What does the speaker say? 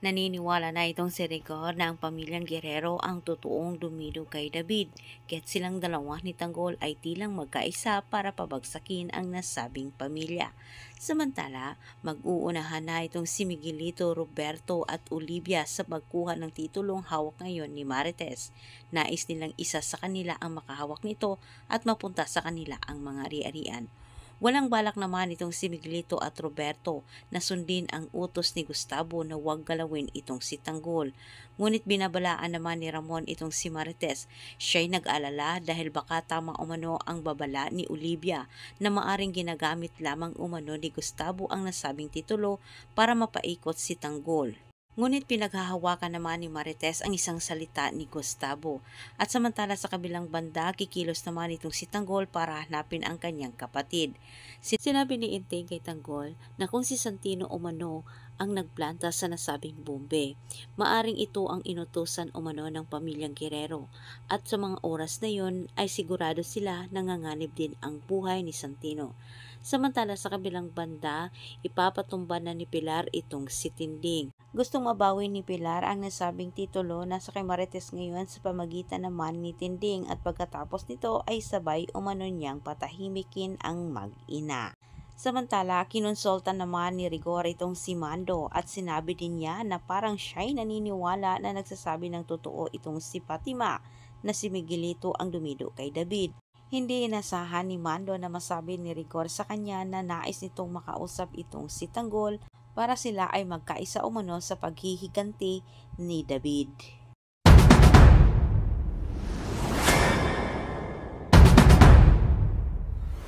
Naniniwala na itong si Rigor na ang pamilyang Guerrero ang totoong dumido kay David, kaya't silang dalawa ni Tanggol ay tilang magkaisa para pabagsakin ang nasabing pamilya. Samantala, mag-uunahan na itong si Miguelito, Roberto at Olivia sa pagkuha ng titulong hawak ngayon ni Marites. Nais nilang isa sa kanila ang makahawak nito at mapunta sa kanila ang mga ari-arian. Walang balak naman itong si Miguelito at Roberto na sundin ang utos ni Gustavo na huwag galawin itong si Tanggol. Ngunit binabalaan naman ni Ramon itong si Marites. Siya'y nag-alala dahil baka tama umano ang babala ni Olivia na maaring ginagamit lamang umano ni Gustavo ang nasabing titulo para mapaikot si Tanggol. Ngunit pinaghahawakan naman ni Marites ang isang salita ni Gustavo. At samantala sa kabilang banda, kikilos naman itong si Tanggol para hanapin ang kanyang kapatid. Sinabi ni Inteng kay Tanggol na kung si Santino umano ang nagplanta sa nasabing bombe, maaring ito ang inutusan umano ng pamilyang Guerrero. At sa mga oras na yon ay sigurado sila nanganganib din ang buhay ni Santino. Samantala sa kabilang banda, ipapatumba na ni Pilar itong si Tinding. Gustong mabawi ni Pilar ang nasabing titulo na sa kay Marites ngayon sa pamagitan naman ni Tinding at pagkatapos nito ay sabay umano niyang patahimikin ang mag-ina. Samantala, kinonsulta naman ni Rigor itong si Mando at sinabi din niya na parang siya'y naniniwala na nagsasabi ng totoo itong si Fatima na si Miguelito ang dumido kay David. Hindi inasahan ni Mando na masabi ni Rigor sa kanya na nais nitong makausap itong si Tanggol para sila ay magkaisa umano sa paghihiganti ni David.